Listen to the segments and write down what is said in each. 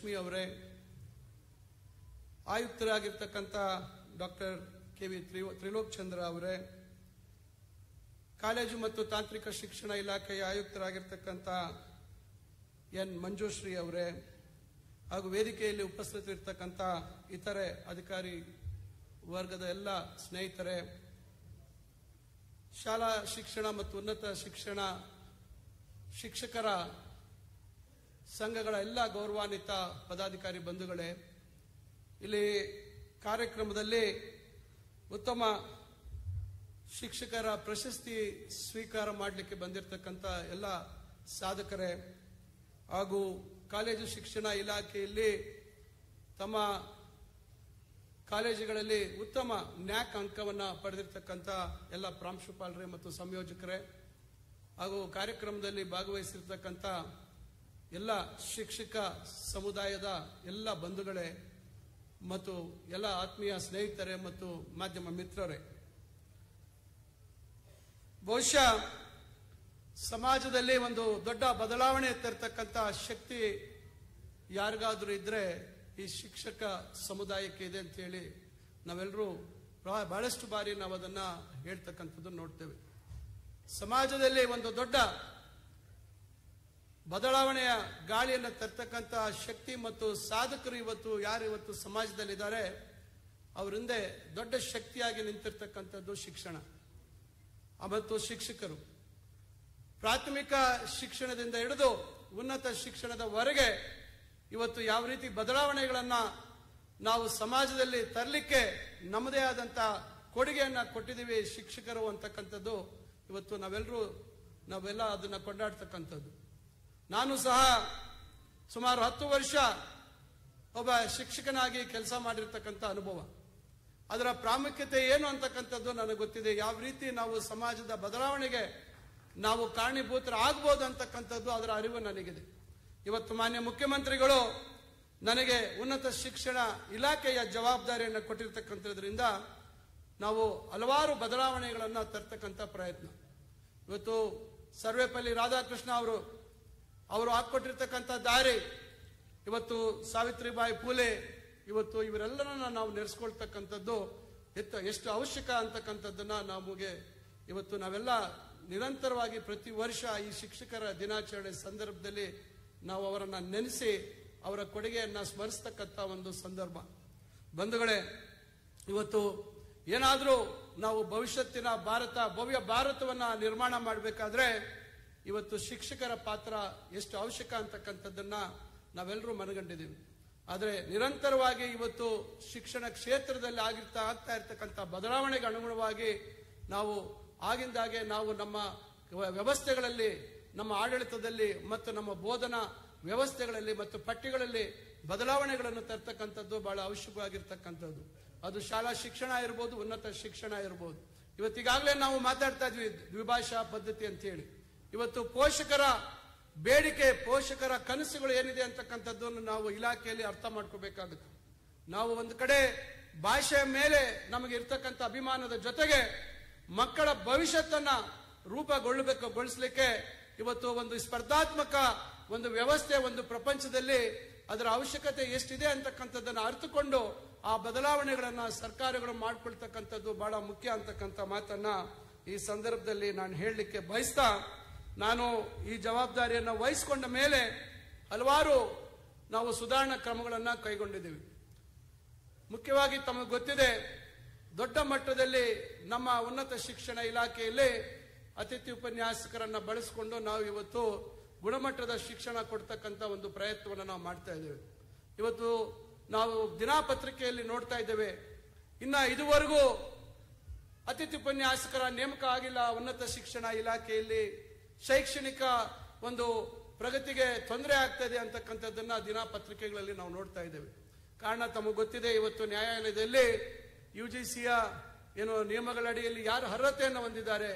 ಲಕ್ಷ್ಮಿ ಅವರೇ, ಆಯುಕ್ತರಾಗಿರ್ತಕ್ಕಂಥ doctor KV. Trilok ಚಂದ್ರ ಅವರೇ, college ಮತ್ತು ತಾಂತ್ರಿಕ ಶಿಕ್ಷಣ ಇಲಾಖೆಯ ಆಯುಕ್ತರಾಗಿರ್ತಕ್ಕಂಥ ಎನ್ ಮಂಜುಶ್ರೀ ಅವರೇ, ಹಾಗೂ ವೇದಿಕೆಯಲ್ಲಿ ಉಪಸ್ಥಿತರಿರ್ತಕ್ಕಂಥ ಇತರೆ ಅಧಿಕಾರಿ ವರ್ಗದ ಎಲ್ಲ ಸ್ನೇಹಿತರೆ, ಶಾಲಾ ಶಿಕ್ಷಣ ಮತ್ತು ಉನ್ನತ ಶಿಕ್ಷಣ ಶಿಕ್ಷಕರ ಸಂಘಗಳ ಎಲ್ಲ ಗೌರವಾನ್ವಿತ ಪದಾಧಿಕಾರಿ ಬಂಧುಗಳೇ, ಇಲ್ಲಿ ಕಾರ್ಯಕ್ರಮದಲ್ಲಿ ಉತ್ತಮ ಶಿಕ್ಷಕರ ಪ್ರಶಸ್ತಿ ಸ್ವೀಕಾರ ಮಾಡಲಿಕ್ಕೆ ಬಂದಿರತಕ್ಕಂಥ ಎಲ್ಲ ಸಾಧಕರೇ, ಹಾಗೂ ಕಾಲೇಜು ಶಿಕ್ಷಣ ಇಲಾಖೆಯಲ್ಲಿ ತಮ್ಮ ಕಾಲೇಜುಗಳಲ್ಲಿ ಉತ್ತಮ ನ್ಯಾಕ್ ಅಂಕವನ್ನು ಪಡೆದಿರತಕ್ಕಂಥ ಎಲ್ಲ ಪ್ರಾಂಶುಪಾಲರೇ ಮತ್ತು ಸಂಯೋಜಕರೇ, ಹಾಗೂ ಕಾರ್ಯಕ್ರಮದಲ್ಲಿ ಭಾಗವಹಿಸಿರ್ತಕ್ಕಂಥ ಎಲ್ಲ ಶಿಕ್ಷಕ ಸಮುದಾಯದ ಎಲ್ಲ ಬಂಧುಗಳೇ ಮತ್ತು ಎಲ್ಲ ಆತ್ಮೀಯ ಸ್ನೇಹಿತರೇ ಮತ್ತು ಮಾಧ್ಯಮ ಮಿತ್ರರೇ, ಬಹುಶಃ ಸಮಾಜದಲ್ಲಿ ಒಂದು ದೊಡ್ಡ ಬದಲಾವಣೆ ತರತಕ್ಕಂಥ ಶಕ್ತಿ ಯಾರಿಗಾದ್ರೂ ಇದ್ರೆ ಈ ಶಿಕ್ಷಕ ಸಮುದಾಯಕ್ಕೆ ಇದೆ ಅಂತ ಹೇಳಿ ನಾವೆಲ್ಲರೂ ಬಹಳಷ್ಟು ಬಾರಿ ನಾವು ಅದನ್ನ ಹೇಳ್ತಕ್ಕಂಥದ್ದು ನೋಡ್ತೇವೆ. ಸಮಾಜದಲ್ಲಿ ಒಂದು ದೊಡ್ಡ ಬದಲಾವಣೆಯ ಗಾಳಿಯನ್ನು ತರ್ತಕ್ಕಂಥ ಶಕ್ತಿ ಮತ್ತು ಸಾಧಕರು ಯಾರು ಇವತ್ತು ಸಮಾಜದಲ್ಲಿದ್ದಾರೆ, ಅವ್ರ ಹಿಂದೆ ದೊಡ್ಡ ಶಕ್ತಿಯಾಗಿ ನಿಂತಿರ್ತಕ್ಕಂಥದ್ದು ಶಿಕ್ಷಣ ಮತ್ತು ಶಿಕ್ಷಕರು. ಪ್ರಾಥಮಿಕ ಶಿಕ್ಷಣದಿಂದ ಹಿಡಿದು ಉನ್ನತ ಶಿಕ್ಷಣದವರೆಗೆ ಇವತ್ತು ಯಾವ ರೀತಿ ಬದಲಾವಣೆಗಳನ್ನ ನಾವು ಸಮಾಜದಲ್ಲಿ ತರಲಿಕ್ಕೆ ನಮ್ಮದೇ ಆದಂತ ಕೊಡುಗೆಯನ್ನ ಕೊಟ್ಟಿದ್ದೀವಿ ಶಿಕ್ಷಕರು ಅಂತಕ್ಕಂಥದ್ದು ಇವತ್ತು ನಾವೆಲ್ಲ ಅದನ್ನ ಕೊಂಡಾಡ್ತಕ್ಕಂಥದ್ದು. ನಾನು ಸಹ ಸುಮಾರು 10 ವರ್ಷ ಒಬ್ಬ ಶಿಕ್ಷಕನಾಗಿ ಕೆಲಸ ಮಾಡಿರ್ತಕ್ಕಂಥ ಅನುಭವ, ಅದರ ಪ್ರಾಮುಖ್ಯತೆ ಏನು ಅಂತಕ್ಕಂಥದ್ದು ನನಗೆ ಗೊತ್ತಿದೆ. ಯಾವ ರೀತಿ ನಾವು ಸಮಾಜದ ಬದಲಾವಣೆಗೆ ನಾವು ಕಾರಣೀಭೂತರ ಆಗ್ಬೋದು ಅಂತಕ್ಕಂಥದ್ದು ಅದರ ಅರಿವು ನನಗಿದೆ. ಇವತ್ತು ಮಾನ್ಯ ಮುಖ್ಯಮಂತ್ರಿಗಳು ನನಗೆ ಉನ್ನತ ಶಿಕ್ಷಣ ಇಲಾಖೆಯ ಜವಾಬ್ದಾರಿಯನ್ನು ಕೊಟ್ಟಿರ್ತಕ್ಕಂಥದ್ರಿಂದ ನಾವು ಹಲವಾರು ಬದಲಾವಣೆಗಳನ್ನು ತರ್ತಕ್ಕಂಥ ಪ್ರಯತ್ನ. ಇವತ್ತು ಸರ್ವೇಪಲ್ಲಿ ರಾಧಾಕೃಷ್ಣ ಅವರು ಹಾಕೊಟ್ಟಿರ್ತಕ್ಕಂಥ ದಾರಿ, ಇವತ್ತು ಸಾವಿತ್ರಿಬಾಯಿ ಫೂಲೆ, ಇವತ್ತು ಇವರೆಲ್ಲರನ್ನ ನಾವು ನೆರೆಸ್ಕೊಳ್ತಕ್ಕಂಥದ್ದು ಎಷ್ಟು ಅವಶ್ಯಕ ಅಂತಕ್ಕಂಥದ್ದನ್ನ ಇವತ್ತು ನಾವೆಲ್ಲ ನಿರಂತರವಾಗಿ ಪ್ರತಿ ವರ್ಷ ಈ ಶಿಕ್ಷಕರ ದಿನಾಚರಣೆ ಸಂದರ್ಭದಲ್ಲಿ ನಾವು ಅವರನ್ನ ನೆನೆಸಿ ಅವರ ಕೊಡುಗೆಯನ್ನ ಸ್ಮರಿಸ್ತಕ್ಕಂಥ ಒಂದು ಸಂದರ್ಭ. ಬಂಧುಗಳೇ, ಇವತ್ತು ಏನಾದರೂ ನಾವು ಭವಿಷ್ಯತ್ತಿನ ಭವ್ಯ ಭಾರತವನ್ನ ನಿರ್ಮಾಣ ಮಾಡಬೇಕಾದ್ರೆ ಇವತ್ತು ಶಿಕ್ಷಕರ ಪಾತ್ರ ಎಷ್ಟು ಅವಶ್ಯಕ ಅಂತಕ್ಕಂಥದ್ದನ್ನ ನಾವೆಲ್ಲರೂ ಮನಗಂಡಿದ್ದೀವಿ. ಆದರೆ ನಿರಂತರವಾಗಿ ಇವತ್ತು ಶಿಕ್ಷಣ ಕ್ಷೇತ್ರದಲ್ಲಿ ಆಗ್ತಾ ಇರ್ತಕ್ಕಂಥ ಬದಲಾವಣೆಗೆ ಅನುಗುಣವಾಗಿ ನಾವು ಆಗಿಂದಾಗೆ ನಾವು ನಮ್ಮ ವ್ಯವಸ್ಥೆಗಳಲ್ಲಿ, ನಮ್ಮ ಆಡಳಿತದಲ್ಲಿ ಮತ್ತು ನಮ್ಮ ಬೋಧನಾ ವ್ಯವಸ್ಥೆಗಳಲ್ಲಿ ಮತ್ತು ಪಠ್ಯಗಳಲ್ಲಿ ಬದಲಾವಣೆಗಳನ್ನು ತರ್ತಕ್ಕಂಥದ್ದು ಬಹಳ ಅವಶ್ಯಕವಾಗಿರ್ತಕ್ಕಂಥದ್ದು. ಅದು ಶಾಲಾ ಶಿಕ್ಷಣ ಇರ್ಬೋದು, ಉನ್ನತ ಶಿಕ್ಷಣ ಇರ್ಬೋದು. ಇವತ್ತಿಗಾಗಲೇ ನಾವು ಮಾತಾಡ್ತಾ ಇದ್ವಿ ದ್ವಿಭಾಷಾ ಪದ್ಧತಿ ಅಂತ ಹೇಳಿ. ಇವತ್ತು ಪೋಷಕರ ಬೇಡಿಕೆ, ಪೋಷಕರ ಕನಸುಗಳು ಏನಿದೆ ಅಂತಕ್ಕಂಥದ್ದನ್ನು ನಾವು ಇಲಾಖೆಯಲ್ಲಿ ಅರ್ಥ ಮಾಡ್ಕೋಬೇಕಾಗುತ್ತೆ. ನಾವು ಒಂದು ಕಡೆ ಭಾಷೆಯ ಮೇಲೆ ನಮಗೆ ಇರ್ತಕ್ಕಂಥ ಅಭಿಮಾನದ ಜೊತೆಗೆ ಮಕ್ಕಳ ಭವಿಷ್ಯತ್ತನ್ನ ರೂಪುಗೊಳಿಸಲಿಕ್ಕೆ ಇವತ್ತು ಒಂದು ಸ್ಪರ್ಧಾತ್ಮಕ ಒಂದು ವ್ಯವಸ್ಥೆ, ಒಂದು ಪ್ರಪಂಚದಲ್ಲಿ ಅದರ ಅವಶ್ಯಕತೆ ಎಷ್ಟಿದೆ ಅಂತಕ್ಕಂಥದ್ದನ್ನು ಅರ್ಥಕೊಂಡು ಆ ಬದಲಾವಣೆಗಳನ್ನ ಸರ್ಕಾರಗಳು ಮಾಡ್ಕೊಳ್ತಕ್ಕಂಥದ್ದು ಬಹಳ ಮುಖ್ಯ ಅಂತಕ್ಕಂಥ ಮಾತನ್ನ ಈ ಸಂದರ್ಭದಲ್ಲಿ ನಾನು ಹೇಳಲಿಕ್ಕೆ ಬಯಸ್ತಾ, ನಾನು ಈ ಜವಾಬ್ದಾರಿಯನ್ನು ವಹಿಸಿಕೊಂಡ ಮೇಲೆ ಹಲವಾರು ನಾವು ಸುಧಾರಣಾ ಕ್ರಮಗಳನ್ನ ಕೈಗೊಂಡಿದ್ದೀವಿ. ಮುಖ್ಯವಾಗಿ ತಮಗೆ ಗೊತ್ತಿದೆ, ದೊಡ್ಡ ಮಟ್ಟದಲ್ಲಿ ನಮ್ಮ ಉನ್ನತ ಶಿಕ್ಷಣ ಇಲಾಖೆಯಲ್ಲಿ ಅತಿಥಿ ಉಪನ್ಯಾಸಕರನ್ನ ಬಳಸಿಕೊಂಡು ನಾವು ಇವತ್ತು ಗುಣಮಟ್ಟದ ಶಿಕ್ಷಣ ಕೊಡ್ತಕ್ಕಂಥ ಒಂದು ಪ್ರಯತ್ನವನ್ನು ನಾವು ಮಾಡ್ತಾ ಇದ್ದೇವೆ. ಇವತ್ತು ನಾವು ದಿನಪತ್ರಿಕೆಯಲ್ಲಿ ನೋಡ್ತಾ ಇದ್ದೇವೆ, ಇನ್ನ ಇದುವರೆಗೂ ಅತಿಥಿ ಉಪನ್ಯಾಸಕರ ನೇಮಕ ಆಗಿಲ್ಲ ಉನ್ನತ ಶಿಕ್ಷಣ ಇಲಾಖೆಯಲ್ಲಿ, ಶೈಕ್ಷಣಿಕ ಒಂದು ಪ್ರಗತಿಗೆ ತೊಂದರೆ ಆಗ್ತಾ ಇದೆ ಅಂತಕ್ಕಂಥದ್ದನ್ನ ದಿನಪತ್ರಿಕೆಗಳಲ್ಲಿ ನಾವು ನೋಡ್ತಾ ಇದ್ದೇವೆ. ಕಾರಣ ತಮಗೆ ಗೊತ್ತಿದೆ, ಇವತ್ತು ನ್ಯಾಯಾಲಯದಲ್ಲಿ ಯುಜಿಸಿಯ ನಿಯಮಗಳ ಅಡಿಯಲ್ಲಿ ಯಾರು ಅರ್ಹತೆಯನ್ನು ಹೊಂದಿದ್ದಾರೆ,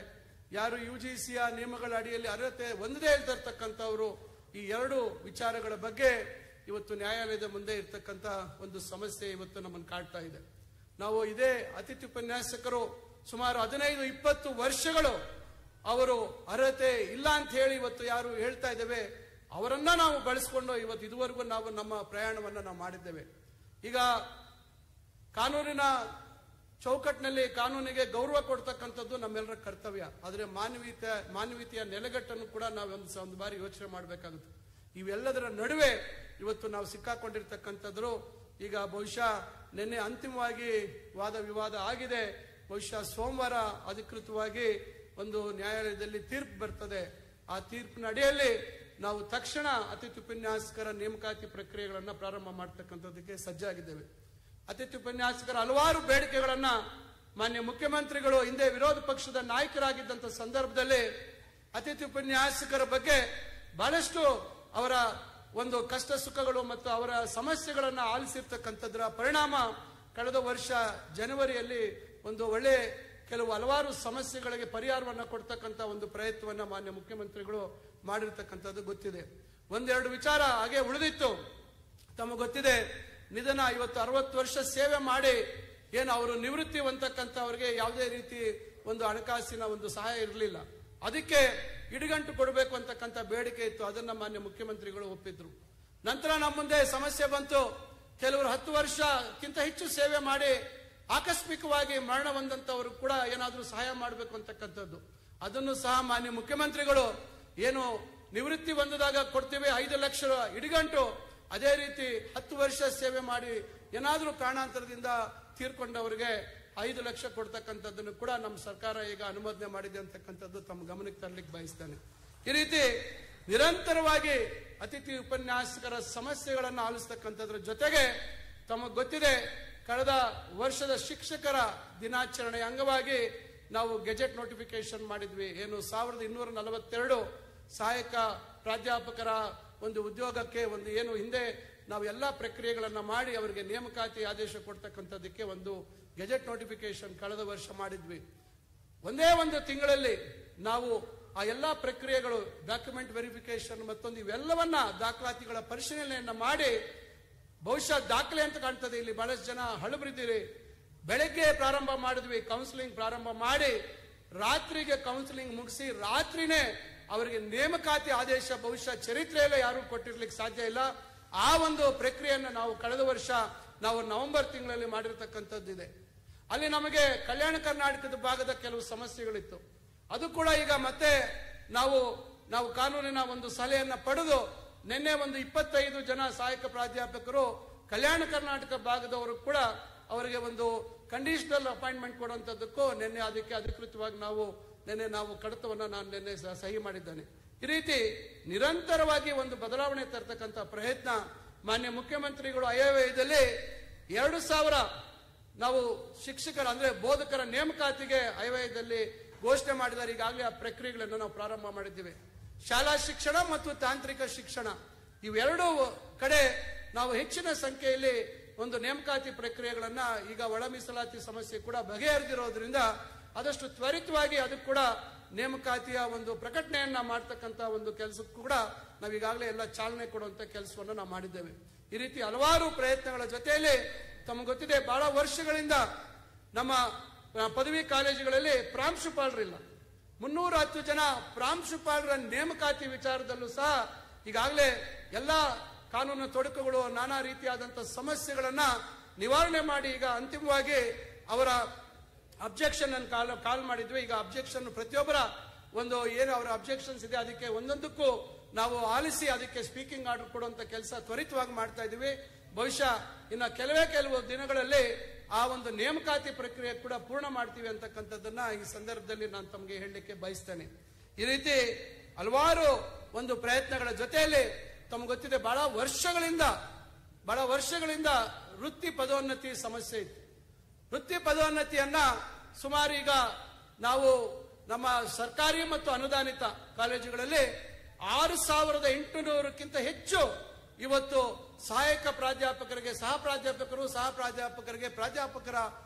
ಯಾರು ಯುಜಿಸಿಯ ನಿಯಮಗಳ ಅಡಿಯಲ್ಲಿ ಅರ್ಹತೆ ಹೊಂದದೇ ಇರ್ತಕ್ಕಂಥವ್ರು, ಈ ಎರಡು ವಿಚಾರಗಳ ಬಗ್ಗೆ ಇವತ್ತು ನ್ಯಾಯಾಲಯದ ಮುಂದೆ ಇರ್ತಕ್ಕಂಥ ಒಂದು ಸಮಸ್ಯೆ ಇವತ್ತು ನಮ್ಮನ್ನು ಕಾಡ್ತಾ ಇದೆ. ನಾವು ಇದೇ ಅತಿಥಿ ಉಪನ್ಯಾಸಕರು ಸುಮಾರು 15-20 ವರ್ಷಗಳು ಅವರು ಅರ್ಹತೆ ಇಲ್ಲ ಅಂತ ಹೇಳಿ ಇವತ್ತು ಯಾರು ಹೇಳ್ತಾ ಇದ್ದೇವೆ, ಅವರನ್ನ ನಾವು ಬಳಸಿಕೊಂಡು ಇದುವರೆಗೂ ನಾವು ನಮ್ಮ ಪ್ರಯಾಣವನ್ನು ನಾವು ಮಾಡಿದ್ದೇವೆ. ಈಗ ಕಾನೂನಿನ ಚೌಕಟ್ಟಿನಲ್ಲಿ ಕಾನೂನಿಗೆ ಗೌರವ ಕೊಡ್ತಕ್ಕಂಥದ್ದು ನಮ್ಮೆಲ್ಲರ ಕರ್ತವ್ಯ. ಆದರೆ ಮಾನವೀಯತೆಯ ನೆಲೆಗಟ್ಟನ್ನು ಕೂಡ ನಾವು ಒಂದು ಬಾರಿ ಯೋಚನೆ ಮಾಡಬೇಕಾಗುತ್ತೆ. ಇವೆಲ್ಲದರ ನಡುವೆ ಇವತ್ತು ನಾವು ಸಿಕ್ಕಾಕೊಂಡಿರ್ತಕ್ಕಂಥದ್ರು. ಈಗ ಬಹುಶಃ ನಿನ್ನೆ ಅಂತಿಮವಾಗಿ ವಾದ ವಿವಾದ ಆಗಿದೆ. ಬಹುಶಃ ಸೋಮವಾರ ಅಧಿಕೃತವಾಗಿ ಒಂದು ನ್ಯಾಯಾಲಯದಲ್ಲಿ ತೀರ್ಪು ಬರ್ತದೆ. ಆ ತೀರ್ಪಿನ ಅಡಿಯಲ್ಲಿ ನಾವು ತಕ್ಷಣ ಅತಿಥಿ ಉಪನ್ಯಾಸಕರ ನೇಮಕಾತಿ ಪ್ರಕ್ರಿಯೆಗಳನ್ನು ಪ್ರಾರಂಭ ಮಾಡತಕ್ಕಂಥದ್ದಕ್ಕೆ ಸಜ್ಜಾಗಿದ್ದೇವೆ. ಅತಿಥಿ ಉಪನ್ಯಾಸಕರ ಹಲವಾರು ಬೇಡಿಕೆಗಳನ್ನ ಮಾನ್ಯ ಮುಖ್ಯಮಂತ್ರಿಗಳು ಹಿಂದೆ ವಿರೋಧ ಪಕ್ಷದ ನಾಯಕರಾಗಿದ್ದಂಥ ಸಂದರ್ಭದಲ್ಲಿ ಅತಿಥಿ ಉಪನ್ಯಾಸಕರ ಬಗ್ಗೆ ಬಹಳಷ್ಟು ಅವರ ಒಂದು ಕಷ್ಟ ಸುಖಗಳು ಮತ್ತು ಅವರ ಸಮಸ್ಯೆಗಳನ್ನ ಆಲಿಸಿರ್ತಕ್ಕಂಥದ್ರ ಪರಿಣಾಮ ಕಳೆದ ವರ್ಷ ಜನವರಿಯಲ್ಲಿ ಒಂದು ಒಳ್ಳೆ ಹಲವಾರು ಸಮಸ್ಯೆಗಳಿಗೆ ಪರಿಹಾರವನ್ನು ಕೊಡ್ತಕ್ಕಂಥ ಒಂದು ಪ್ರಯತ್ನವನ್ನ ಮಾನ್ಯ ಮುಖ್ಯಮಂತ್ರಿಗಳು ಮಾಡಿರ್ತಕ್ಕಂಥದ್ದು ಗೊತ್ತಿದೆ. ಒಂದೆರಡು ವಿಚಾರ ಹಾಗೆ ಉಳಿದಿತ್ತು. ತಮಗೆ ಗೊತ್ತಿದೆ, ನಿಧನ ಇವತ್ತು 60 ವರ್ಷ ಸೇವೆ ಮಾಡಿ ಏನು ಅವರು ನಿವೃತ್ತಿ ಹೊಂದತಕ್ಕಂಥ ಅವರಿಗೆ ಯಾವುದೇ ರೀತಿ ಒಂದು ಹಣಕಾಸಿನ ಒಂದು ಸಹಾಯ ಇರಲಿಲ್ಲ. ಅದಕ್ಕೆ ಇಡುಗಂಟು ಕೊಡಬೇಕು ಅಂತಕ್ಕಂಥ ಬೇಡಿಕೆ ಇತ್ತು. ಅದನ್ನ ಮಾನ್ಯ ಮುಖ್ಯಮಂತ್ರಿಗಳು ಒಪ್ಪಿದ್ರು. ನಂತರ ನಮ್ಮ ಮುಂದೆ ಸಮಸ್ಯೆ ಬಂತು. ಕೆಲವರು 10 ವರ್ಷಕ್ಕಿಂತ ಹೆಚ್ಚು ಸೇವೆ ಮಾಡಿ ಆಕಸ್ಮಿಕವಾಗಿ ಮರಣ ಹೊಂದಂತವರು ಕೂಡ ಏನಾದ್ರೂ ಸಹಾಯ ಮಾಡಬೇಕು ಅಂತಕ್ಕಂಥದ್ದು. ಅದನ್ನು ಸಹ ಮಾನ್ಯ ಮುಖ್ಯಮಂತ್ರಿಗಳು ಏನು ನಿವೃತ್ತಿ ಹೊಂದಿದಾಗ ಕೊಡ್ತೀವಿ 5 ಲಕ್ಷ ಇಡುಗಂಟು, ಅದೇ ರೀತಿ 10 ವರ್ಷ ಸೇವೆ ಮಾಡಿ ಏನಾದ್ರೂ ಕಾರಣಾಂತರದಿಂದ ತೀರ್ಕೊಂಡವರಿಗೆ 5 ಲಕ್ಷ ಕೊಡ್ತಕ್ಕಂಥದ್ದನ್ನು ಕೂಡ ನಮ್ಮ ಸರ್ಕಾರ ಈಗ ಅನುಮೋದನೆ ಮಾಡಿದೆ ಅಂತಕ್ಕಂಥದ್ದು ತಮ್ಮ ಗಮನಕ್ಕೆ ತರಲಿಕ್ಕೆ ಬಯಸ್ತೇನೆ. ಈ ರೀತಿ ನಿರಂತರವಾಗಿ ಅತಿಥಿ ಉಪನ್ಯಾಸಕರ ಸಮಸ್ಯೆಗಳನ್ನು ಆಲಿಸ್ತಕ್ಕಂಥದ್ರ ಜೊತೆಗೆ ತಮಗೆ ಗೊತ್ತಿದೆ, ಕಳೆದ ವರ್ಷದ ಶಿಕ್ಷಕರ ದಿನಾಚರಣೆಯ ಅಂಗವಾಗಿ ನಾವು ಗೆಜೆಟ್ ನೋಟಿಫಿಕೇಶನ್ ಮಾಡಿದ್ವಿ. ಏನು 1242 ಸಹಾಯಕ ಪ್ರಾಧ್ಯಾಪಕರ ಒಂದು ಉದ್ಯೋಗಕ್ಕೆ ಒಂದು ಏನು ಹಿಂದೆ ನಾವು ಎಲ್ಲ ಪ್ರಕ್ರಿಯೆಗಳನ್ನ ಮಾಡಿ ಅವರಿಗೆ ನೇಮಕಾತಿ ಆದೇಶ ಕೊಡ್ತಕ್ಕಂಥದ್ದಕ್ಕೆ ಒಂದು ಗೆಜೆಟ್ ನೋಟಿಫಿಕೇಶನ್ ಕಳೆದ ವರ್ಷ ಮಾಡಿದ್ವಿ. ಒಂದೇ ಒಂದು ತಿಂಗಳಲ್ಲಿ ನಾವು ಆ ಎಲ್ಲಾ ಪ್ರಕ್ರಿಯೆಗಳು ಡಾಕ್ಯುಮೆಂಟ್ ವೆರಿಫಿಕೇಶನ್ ಮತ್ತೊಂದು ಇವೆಲ್ಲವನ್ನ ದಾಖಲಾತಿಗಳ ಪರಿಶೀಲನೆಯನ್ನ ಮಾಡಿ ಬಹುಶಃ ದಾಖಲೆ ಅಂತ ಕಾಣ್ತದೆ. ಇಲ್ಲಿ ಬಹಳಷ್ಟು ಜನ ಹಳಬರಿದ್ದೀರಿ. ಬೆಳಗ್ಗೆ ಪ್ರಾರಂಭ ಮಾಡಿದ್ವಿ, ಕೌನ್ಸಿಲಿಂಗ್ ಪ್ರಾರಂಭ ಮಾಡಿ ರಾತ್ರಿಗೆ ಕೌನ್ಸಿಲಿಂಗ್ ಮುಗಿಸಿ ರಾತ್ರಿನೇ ಅವರಿಗೆ ನೇಮಕಾತಿ ಆದೇಶ ಬಹುಶಃ ಚರಿತ್ರೆಯಲ್ಲೇ ಯಾರು ಕೊಟ್ಟಿರ್ಲಿಕ್ಕೆ ಸಾಧ್ಯ ಇಲ್ಲ. ಆ ಒಂದು ಪ್ರಕ್ರಿಯೆಯನ್ನು ನಾವು ಕಳೆದ ವರ್ಷ ನಾವು ನವೆಂಬರ್ ತಿಂಗಳಲ್ಲಿ ಮಾಡಿರ್ತಕ್ಕಂಥದ್ದಿದೆ. ಅಲ್ಲಿ ನಮಗೆ ಕಲ್ಯಾಣ ಕರ್ನಾಟಕದ ಭಾಗದ ಕೆಲವು ಸಮಸ್ಯೆಗಳಿತ್ತು. ಅದು ಕೂಡ ಈಗ ಮತ್ತೆ ನಾವು ಕಾನೂನಿನ ಒಂದು ಸಲಹೆಯನ್ನ ಪಡೆದು ನಿನ್ನೆ ಒಂದು 25 ಜನ ಸಹಾಯಕ ಪ್ರಾಧ್ಯಾಪಕರು ಕಲ್ಯಾಣ ಕರ್ನಾಟಕ ಭಾಗದವರು ಕೂಡ ಅವರಿಗೆ ಒಂದು ಕಂಡೀಷನಲ್ ಅಪಾಯಿಂಟ್ಮೆಂಟ್ ಕೊಡುವಂತದ್ದಕ್ಕೂ ನಿನ್ನೆ ಅದಕ್ಕೆ ಅಧಿಕೃತವಾಗಿ ನಾವು ಕಡತವನ್ನ ನಾನು ನಿನ್ನೆ ಸಹಿ ಮಾಡಿದ್ದೇನೆ. ಈ ರೀತಿ ನಿರಂತರವಾಗಿ ಒಂದು ಬದಲಾವಣೆ ತರ್ತಕ್ಕಂಥ ಪ್ರಯತ್ನ ಮಾನ್ಯ ಮುಖ್ಯಮಂತ್ರಿಗಳು ಆಯವ್ಯಯದಲ್ಲಿ 2000 ನಾವು ಶಿಕ್ಷಕರ ಅಂದ್ರೆ ಬೋಧಕರ ನೇಮಕಾತಿಗೆ ಆಯವ್ಯಯದಲ್ಲಿ ಘೋಷಣೆ ಮಾಡಿದ್ದಾರೆ. ಈಗಾಗಲೇ ಆ ಪ್ರಕ್ರಿಯೆಗಳನ್ನು ನಾವು ಪ್ರಾರಂಭ ಮಾಡಿದ್ದೀವಿ. ಶಾಲಾ ಶಿಕ್ಷಣ ಮತ್ತು ತಾಂತ್ರಿಕ ಶಿಕ್ಷಣ ಇವೆರಡೂ ಕಡೆ ನಾವು ಹೆಚ್ಚಿನ ಸಂಖ್ಯೆಯಲ್ಲಿ ಒಂದು ನೇಮಕಾತಿ ಪ್ರಕ್ರಿಯೆಗಳನ್ನ ಈಗ ಒಳ ಮೀಸಲಾತಿ ಸಮಸ್ಯೆ ಕೂಡ ಬಗೆಹರಿದಿರೋದ್ರಿಂದ ಆದಷ್ಟು ತ್ವರಿತವಾಗಿ ಅದಕ್ಕೆ ಕೂಡ ನೇಮಕಾತಿಯ ಒಂದು ಪ್ರಕಟಣೆಯನ್ನ ಮಾಡ್ತಕ್ಕಂಥ ಒಂದು ಕೆಲಸಕ್ಕೂ ಕೂಡ ನಾವು ಈಗಾಗಲೇ ಎಲ್ಲ ಚಾಲನೆ ಕೊಡುವಂತ ಕೆಲಸವನ್ನು ನಾವು ಮಾಡಿದ್ದೇವೆ. ಈ ರೀತಿ ಹಲವಾರು ಪ್ರಯತ್ನಗಳ ಜೊತೆಯಲ್ಲಿ ತಮಗೆ ಗೊತ್ತಿದೆ, ಬಹಳ ವರ್ಷಗಳಿಂದ ನಮ್ಮ ಪದವಿ ಕಾಲೇಜುಗಳಲ್ಲಿ ಪ್ರಾಂಶುಪಾಲರಿಲ್ಲ. 310 ಜನ ಪ್ರಾಂಶುಪಾಲರ ನೇಮಕಾತಿ ವಿಚಾರದಲ್ಲೂ ಸಹ ಈಗಾಗಲೇ ಎಲ್ಲ ಕಾನೂನು ತೊಡಕುಗಳು ನಾನಾ ರೀತಿಯಾದಂತಹ ಸಮಸ್ಯೆಗಳನ್ನ ನಿವಾರಣೆ ಮಾಡಿ ಈಗ ಅಂತಿಮವಾಗಿ ಅವರ ಅಬ್ಜೆಕ್ಷನ್ ಅನ್ನು ಕಾಲ್ ಮಾಡಿದ್ವಿ. ಈಗ ಅಬ್ಜೆಕ್ಷನ್ ಪ್ರತಿಯೊಬ್ಬರ ಒಂದು ಏನು ಅವರ ಅಬ್ಜೆಕ್ಷನ್ಸ್ ಇದೆ ಅದಕ್ಕೆ ಒಂದೊಂದಕ್ಕೂ ನಾವು ಆಲಿಸಿ ಅದಕ್ಕೆ ಸ್ಪೀಕಿಂಗ್ ಆರ್ಡರ್ ಕೊಡುವಂತ ಕೆಲಸ ತ್ವರಿತವಾಗಿ ಮಾಡ್ತಾ ಇದ್ದೀವಿ. ಬಹುಶಃ ಇನ್ನ ಕೆಲವು ದಿನಗಳಲ್ಲಿ ಆ ಒಂದು ನೇಮಕಾತಿ ಪ್ರಕ್ರಿಯೆ ಕೂಡ ಪೂರ್ಣ ಮಾಡ್ತೀವಿ ಅಂತಕ್ಕಂಥದ್ದನ್ನ ಈ ಸಂದರ್ಭದಲ್ಲಿ ನಾನು ತಮಗೆ ಹೇಳಲಿಕ್ಕೆ ಬಯಸ್ತೇನೆ. ಈ ರೀತಿ ಹಲವಾರು ಒಂದು ಪ್ರಯತ್ನಗಳ ಜೊತೆಯಲ್ಲಿ ತಮ್ಗೆ ಗೊತ್ತಿದೆ, ಬಹಳ ವರ್ಷಗಳಿಂದ ವೃತ್ತಿ ಪದೋನ್ನತಿ ಸಮಸ್ಯೆ ಇತ್ತು. ವೃತ್ತಿ ಪದೋನ್ನತಿಯನ್ನ ಸುಮಾರು ಈಗ ನಾವು ನಮ್ಮ ಸರ್ಕಾರಿ ಮತ್ತು ಅನುದಾನಿತ ಕಾಲೇಜುಗಳಲ್ಲಿ 6800ಕ್ಕಿಂತ ಹೆಚ್ಚು ಇವತ್ತು ಸಹಾಯಕ ಪ್ರಾಧ್ಯಾಪಕರಿಗೆ ಸಹ ಪ್ರಾಧ್ಯಾಪಕರಿಗೆ ಪ್ರಾಧ್ಯಾಪಕರ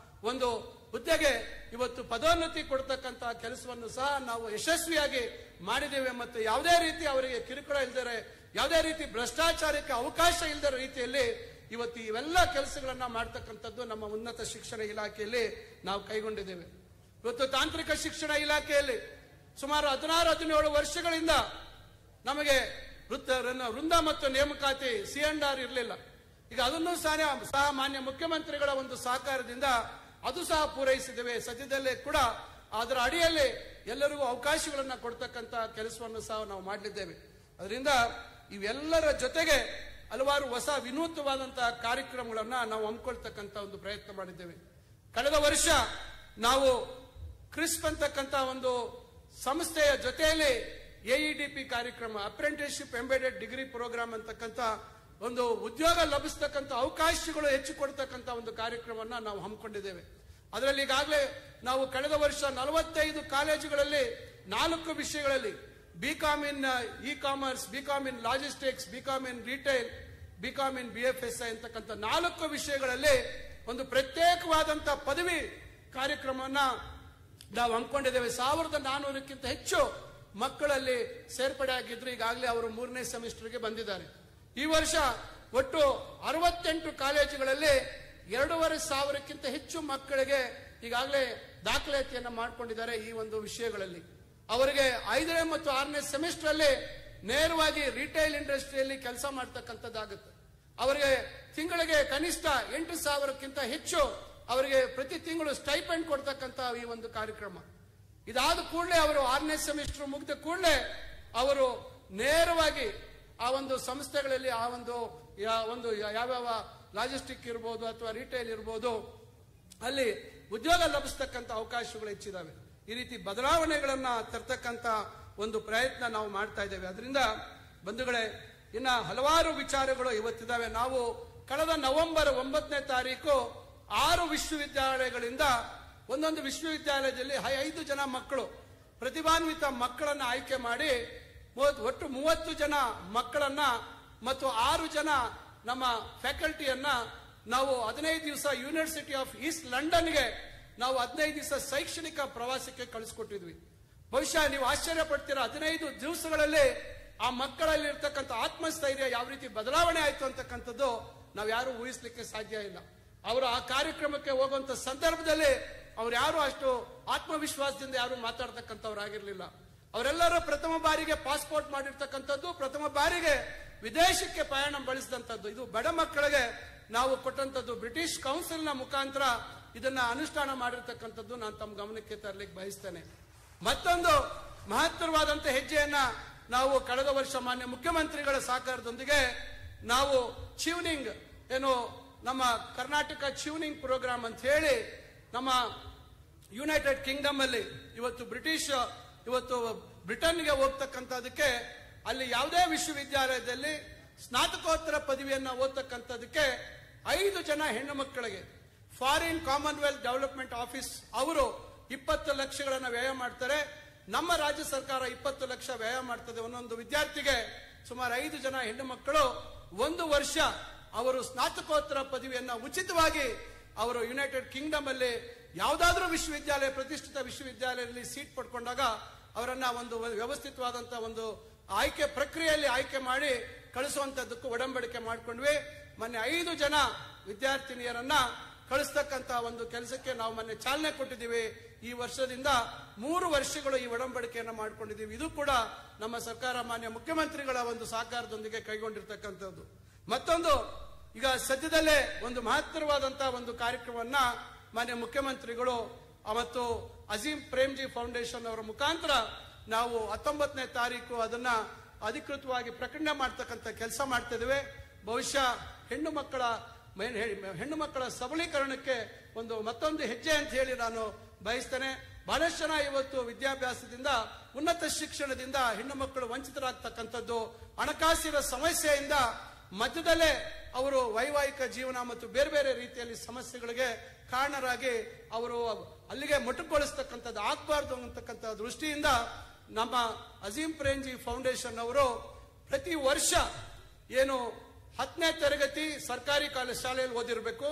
ಒಂದು ಹುದ್ದೆಗೆ ಇವತ್ತು ಪದೋನ್ನತಿ ಕೊಡ್ತಕ್ಕಂತಹ ಕೆಲಸವನ್ನು ಸಹ ನಾವು ಯಶಸ್ವಿಯಾಗಿ ಮಾಡಿದ್ದೇವೆ. ಮತ್ತು ಯಾವುದೇ ರೀತಿ ಅವರಿಗೆ ಕಿರುಕುಳ ಇಲ್ಲದೆ, ಯಾವುದೇ ರೀತಿ ಭ್ರಷ್ಟಾಚಾರಕ್ಕೆ ಅವಕಾಶ ಇಲ್ಲದ ರೀತಿಯಲ್ಲಿ ಇವತ್ತು ಇವೆಲ್ಲ ಕೆಲಸಗಳನ್ನ ಮಾಡ್ತಕ್ಕಂಥದ್ದು ನಮ್ಮ ಉನ್ನತ ಶಿಕ್ಷಣ ಇಲಾಖೆಯಲ್ಲಿ ನಾವು ಕೈಗೊಂಡಿದ್ದೇವೆ. ಇವತ್ತು ತಾಂತ್ರಿಕ ಶಿಕ್ಷಣ ಇಲಾಖೆಯಲ್ಲಿ ಸುಮಾರು 16-17 ವರ್ಷಗಳಿಂದ ನಮಗೆ ವೃಂದ ಮತ್ತು ನೇಮಕಾತಿ C&R ಇರಲಿಲ್ಲ. ಈಗ ಅದನ್ನು ಸಹ ಮಾನ್ಯ ಮುಖ್ಯಮಂತ್ರಿಗಳ ಒಂದು ಸಹಕಾರದಿಂದ ಅದು ಸಹ ಪೂರೈಸಿದ್ದೇವೆ. ಸದ್ಯದಲ್ಲೇ ಕೂಡ ಅದರ ಅಡಿಯಲ್ಲಿ ಎಲ್ಲರಿಗೂ ಅವಕಾಶಗಳನ್ನ ಕೊಡ್ತಕ್ಕಂಥ ಕೆಲಸವನ್ನು ಸಹ ನಾವು ಮಾಡಲಿದ್ದೇವೆ. ಅದರಿಂದ ಇವೆಲ್ಲರ ಜೊತೆಗೆ ಹಲವಾರು ಹೊಸ ವಿನೂತವಾದಂತಹ ಕಾರ್ಯಕ್ರಮಗಳನ್ನ ನಾವು ಹಮ್ಮಿಕೊಳ್ತಕ್ಕಂಥ ಒಂದು ಪ್ರಯತ್ನ ಮಾಡಿದ್ದೇವೆ. ಕಳೆದ ವರ್ಷ ನಾವು ಕ್ರಿಸ್ಪ್ ಅಂತಕ್ಕಂಥ ಒಂದು ಸಂಸ್ಥೆಯ ಜೊತೆಯಲ್ಲಿ AEDP ಕಾರ್ಯಕ್ರಮ, ಅಪ್ರೆಂಟಿಸ್ಶಿಪ್ ಎಂಬೆಡೆಡ್ ಡಿಗ್ರಿ ಪ್ರೋಗ್ರಾಮ್ ಅಂತಕ್ಕಂಥ ಒಂದು ಉದ್ಯೋಗ ಲಭಿಸ್ತಕ್ಕಂಥ ಅವಕಾಶಗಳು ಹೆಚ್ಚು ಕೊಡ್ತಕ್ಕಂಥ ಒಂದು ಕಾರ್ಯಕ್ರಮವನ್ನು ನಾವು ಹಮ್ಮಿಕೊಂಡಿದ್ದೇವೆ. ಅದರಲ್ಲಿ ಈಗಾಗಲೇ ನಾವು ಕಳೆದ ವರ್ಷ 45 ಕಾಲೇಜುಗಳಲ್ಲಿ 4 ವಿಷಯಗಳಲ್ಲಿ BCom ಇನ್ ಇ-ಕಾಮರ್ಸ್, BCom ಇನ್ ಲಾಜಿಸ್ಟಿಕ್ಸ್, BCom ಇನ್ ರಿಟೇಲ್, BCom ಇನ್ BFSI ಅಂತಕ್ಕಂಥ 4 ವಿಷಯಗಳಲ್ಲಿ ಒಂದು ಪ್ರತ್ಯೇಕವಾದಂತಹ ಪದವಿ ಕಾರ್ಯಕ್ರಮವನ್ನ ನಾವು ಹಮ್ಮಿಕೊಂಡಿದ್ದೇವೆ. 1400ಕ್ಕಿಂತ ಹೆಚ್ಚು ಮಕ್ಕಳಲ್ಲಿ ಸೇರ್ಪಡೆ ಆಗಿದ್ರು. ಈಗಾಗಲೇ ಅವರು 3ನೇ ಸೆಮಿಸ್ಟರ್ಗೆ ಬಂದಿದ್ದಾರೆ. ಈ ವರ್ಷ ಒಟ್ಟು 68 ಕಾಲೇಜುಗಳಲ್ಲಿ 2500ಕ್ಕಿಂತ ಹೆಚ್ಚು ಮಕ್ಕಳಿಗೆ ಈಗಾಗಲೇ ದಾಖಲಾತಿಯನ್ನು ಮಾಡಿಕೊಂಡಿದ್ದಾರೆ. ಈ ಒಂದು ವಿಷಯಗಳಲ್ಲಿ ಅವರಿಗೆ 5ನೇ ಮತ್ತು 6ನೇ ಸೆಮಿಸ್ಟರ್ ಅಲ್ಲಿ ನೇರವಾಗಿ ರಿಟೇಲ್ ಇಂಡಸ್ಟ್ರಿಯಲ್ಲಿ ಕೆಲಸ ಮಾಡ್ತಕ್ಕಂಥದ್ದಾಗುತ್ತೆ. ಅವರಿಗೆ ತಿಂಗಳಿಗೆ ಕನಿಷ್ಠ 8,000ಕ್ಕಿಂತ ಹೆಚ್ಚು ಅವರಿಗೆ ಪ್ರತಿ ತಿಂಗಳು ಸ್ಟೈಪೆಂಡ್ ಕೊಡ್ತಕ್ಕಂಥ ಈ ಒಂದು ಕಾರ್ಯಕ್ರಮ. ಇದಾದ ಕೂಡಲೇ ಅವರು 6ನೇ ಸೆಮಿಸ್ಟರ್ ಮುಗಿದ ಕೂಡಲೇ ಅವರು ನೇರವಾಗಿ ಆ ಒಂದು ಸಂಸ್ಥೆಗಳಲ್ಲಿ ಆ ಒಂದು ಯಾವ್ಯಾವ ಲಾಜಿಸ್ಟಿಕ್ ಇರ್ಬೋದು ಅಥವಾ ರಿಟೇಲ್ ಇರ್ಬೋದು ಅಲ್ಲಿ ಉದ್ಯೋಗ ಲಭಿಸ್ತಕ್ಕಂಥ ಅವಕಾಶಗಳು ಹೆಚ್ಚಿದಾವೆ. ಈ ರೀತಿ ಬದಲಾವಣೆಗಳನ್ನ ತರ್ತಕ್ಕಂಥ ಒಂದು ಪ್ರಯತ್ನ ನಾವು ಮಾಡ್ತಾ ಇದ್ದೇವೆ. ಅದರಿಂದ ಬಂಧುಗಳೇ, ಇನ್ನ ಹಲವಾರು ವಿಚಾರಗಳು ಇವತ್ತಿದ್ದಾವೆ. ನಾವು ಕಳೆದ ನವೆಂಬರ್ 9ನೇ ತಾರೀಕು 6 ವಿಶ್ವವಿದ್ಯಾಲಯಗಳಿಂದ ಒಂದೊಂದು ವಿಶ್ವವಿದ್ಯಾಲಯದಲ್ಲಿ 5 ಜನ ಮಕ್ಕಳು ಪ್ರತಿಭಾನ್ವಿತ ಮಕ್ಕಳನ್ನ ಆಯ್ಕೆ ಮಾಡಿ ಒಟ್ಟು 30 ಜನ ಮಕ್ಕಳನ್ನ ಮತ್ತು 6 ಜನ ನಮ್ಮ ಫ್ಯಾಕಲ್ಟಿಯನ್ನ ನಾವು 15 ದಿವಸ ಯೂನಿವರ್ಸಿಟಿ ಆಫ್ ಈಸ್ಟ್ ಲಂಡನ್ಗೆ ನಾವು 15 ದಿವಸ ಶೈಕ್ಷಣಿಕ ಪ್ರವಾಸಕ್ಕೆ ಕಳಿಸ್ಕೊಟ್ಟಿದ್ವಿ. ಬಹುಶಃ ನೀವು ಆಶ್ಚರ್ಯ ಪಡ್ತೀರಾ, 15 ದಿವಸಗಳಲ್ಲಿ ಆ ಮಕ್ಕಳಲ್ಲಿ ಇರ್ತಕ್ಕಂಥ ಆತ್ಮಸ್ಥೈರ್ಯ ಯಾವ ರೀತಿ ಬದಲಾವಣೆ ಆಯ್ತು ಅಂತಕ್ಕಂಥದ್ದು ನಾವು ಯಾರು ಊಹಿಸ್ಲಿಕ್ಕೆ ಸಾಧ್ಯ ಇಲ್ಲ. ಅವರು ಆ ಕಾರ್ಯಕ್ರಮಕ್ಕೆ ಹೋಗುವಂತ ಸಂದರ್ಭದಲ್ಲಿ ಅವ್ರು ಯಾರು ಅಷ್ಟು ಆತ್ಮವಿಶ್ವಾಸದಿಂದ ಯಾರು ಮಾತಾಡ್ತಕ್ಕಂಥವ್ರಾಗಿರ್ಲಿಲ್ಲ. ಅವರೆಲ್ಲರೂ ಪ್ರಥಮ ಬಾರಿಗೆ ಪಾಸ್ಪೋರ್ಟ್ ಮಾಡಿರ್ತಕ್ಕಂಥದ್ದು, ಪ್ರಥಮ ಬಾರಿಗೆ ವಿದೇಶಕ್ಕೆ ಪ್ರಯಾಣ ಬೆಳೆಸಿದಂಥದ್ದು. ಇದು ಬಡ ಮಕ್ಕಳಿಗೆ ನಾವು ಕೊಟ್ಟಂತದ್ದು. ಬ್ರಿಟಿಷ್ ಕೌನ್ಸಿಲ್ ನ ಮುಖಾಂತರ ಇದನ್ನ ಅನುಷ್ಠಾನ ಮಾಡಿರ್ತಕ್ಕಂಥದ್ದು ನಾನು ತಮ್ಮ ಗಮನಕ್ಕೆ ತರಲಿಕ್ಕೆ ಬಯಸ್ತೇನೆ. ಮತ್ತೊಂದು ಮಹತ್ತರವಾದಂತ ಹೆಜ್ಜೆಯನ್ನ ನಾವು ಕಳೆದ ವರ್ಷ ಮಾನ್ಯ ಮುಖ್ಯಮಂತ್ರಿಗಳ ಸಹಕಾರದೊಂದಿಗೆ ನಾವು ಟ್ಯೂನಿಂಗ್ ನಮ್ಮ ಕರ್ನಾಟಕ ಟ್ಯೂನಿಂಗ್ ಪ್ರೋಗ್ರಾಮ್ ಅಂತ ಹೇಳಿ ನಮ್ಮ ಯುನೈಟೆಡ್ ಕಿಂಗ್ಡಮ್ ಅಲ್ಲಿ ಇವತ್ತು ಬ್ರಿಟನ್ಗೆ ಹೋಗ್ತಕ್ಕಂಥದಕ್ಕೆ ಅಲ್ಲಿ ಯಾವುದೇ ವಿಶ್ವವಿದ್ಯಾಲಯದಲ್ಲಿ ಸ್ನಾತಕೋತ್ತರ ಪದವಿಯನ್ನ ಓದ್ತಕ್ಕಂಥದಕ್ಕೆ 5 ಜನ ಹೆಣ್ಣು ಮಕ್ಕಳಿಗೆ ಫಾರಿನ್ ಕಾಮನ್ವೆಲ್ತ್ ಡೆವಲಪ್ಮೆಂಟ್ ಆಫೀಸ್ ಅವರು 20 ಲಕ್ಷಗಳನ್ನ ವ್ಯಯ ಮಾಡ್ತಾರೆ. ನಮ್ಮ ರಾಜ್ಯ ಸರ್ಕಾರ 20 ಲಕ್ಷ ವ್ಯಯ ಮಾಡ್ತದೆ. ಒಂದೊಂದು ವಿದ್ಯಾರ್ಥಿಗೆ ಸುಮಾರು 5 ಜನ ಹೆಣ್ಣು ಮಕ್ಕಳು 1 ವರ್ಷ ಅವರು ಸ್ನಾತಕೋತ್ತರ ಪದವಿಯನ್ನ ಉಚಿತವಾಗಿ ಅವರು ಯುನೈಟೆಡ್ ಕಿಂಗ್ಡಮ್ ಅಲ್ಲಿ ಯಾವುದಾದ್ರೂ ವಿಶ್ವವಿದ್ಯಾಲಯ, ಪ್ರತಿಷ್ಠಿತ ವಿಶ್ವವಿದ್ಯಾಲಯದಲ್ಲಿ ಸೀಟ್ ಪಡ್ಕೊಂಡಾಗ ಅವರನ್ನ ಒಂದು ವ್ಯವಸ್ಥಿತವಾದಂತಹ ಒಂದು ಆಯ್ಕೆ ಪ್ರಕ್ರಿಯೆಯಲ್ಲಿ ಆಯ್ಕೆ ಮಾಡಿ ಕಳಿಸುವಂತದ್ದಕ್ಕೂ ಒಡಂಬಡಿಕೆ ಮಾಡ್ಕೊಂಡ್ವಿ. ಮೊನ್ನೆ 5 ಜನ ವಿದ್ಯಾರ್ಥಿನಿಯರನ್ನ ಕಳಿಸ್ತಕ್ಕಂತ ಒಂದು ಕೆಲಸಕ್ಕೆ ನಾವು ಮೊನ್ನೆ ಚಾಲನೆ ಕೊಟ್ಟಿದ್ದೀವಿ. ಈ ವರ್ಷದಿಂದ 3 ವರ್ಷಗಳು ಈ ಒಡಂಬಡಿಕೆಯನ್ನ ಮಾಡ್ಕೊಂಡಿದ್ದೀವಿ. ಇದು ಕೂಡ ನಮ್ಮ ಸರ್ಕಾರ ಮಾನ್ಯ ಮುಖ್ಯಮಂತ್ರಿಗಳ ಒಂದು ಸಹಕಾರದೊಂದಿಗೆ ಕೈಗೊಂಡಿರ್ತಕ್ಕಂಥದ್ದು. ಮತ್ತೊಂದು, ಈಗ ಸದ್ಯದಲ್ಲೇ ಒಂದು ಮಹತ್ತರವಾದಂತಹ ಒಂದು ಕಾರ್ಯಕ್ರಮವನ್ನ ಮಾನ್ಯ ಮುಖ್ಯಮಂತ್ರಿಗಳು ಮತ್ತು ಅಜೀಂ ಪ್ರೇಮ್ಜಿ ಫೌಂಡೇಶನ್ ಅವರ ಮುಖಾಂತರ ನಾವು 19ನೇ ತಾರೀಕು ಅದನ್ನ ಅಧಿಕೃತವಾಗಿ ಪ್ರಕಟಣೆ ಮಾಡ್ತಕ್ಕಂಥ ಕೆಲಸ ಮಾಡ್ತಾ ಇದ್ದೇವೆ. ಬಹುಶಃ ಹೆಣ್ಣು ಮಕ್ಕಳ ಸಬಲೀಕರಣಕ್ಕೆ ಮತ್ತೊಂದು ಹೆಜ್ಜೆ ಅಂತ ಹೇಳಿ ನಾನು ಬಯಸ್ತೇನೆ. ಬಹಳಷ್ಟು ಜನ ಇವತ್ತು ವಿದ್ಯಾಭ್ಯಾಸದಿಂದ, ಉನ್ನತ ಶಿಕ್ಷಣದಿಂದ ಹೆಣ್ಣು ಮಕ್ಕಳು ವಂಚಿತರಾಗ್ತಕ್ಕಂಥದ್ದು, ಹಣಕಾಸಿನ ಸಮಸ್ಯೆಯಿಂದ ಮಧ್ಯದಲ್ಲೇ ಅವರು ವೈವಾಹಿಕ ಜೀವನ ಮತ್ತು ಬೇರೆ ಬೇರೆ ರೀತಿಯಲ್ಲಿ ಸಮಸ್ಯೆಗಳಿಗೆ ಕಾರಣರಾಗಿ ಅವರು ಅಲ್ಲಿಗೆ ಮೊಟಕುಗೊಳಿಸ್ತಕ್ಕಂಥದ್ದು ಆಗಬಾರ್ದು ಅಂತಕ್ಕಂಥ ದೃಷ್ಟಿಯಿಂದ ನಮ್ಮ ಅಜೀಂ ಪ್ರೇಮ್ಜಿ ಫೌಂಡೇಶನ್ ಅವರು ಪ್ರತಿ ವರ್ಷ 10ನೇ ತರಗತಿ ಸರ್ಕಾರಿ ಶಾಲೆಯಲ್ಲಿ ಓದಿರಬೇಕು,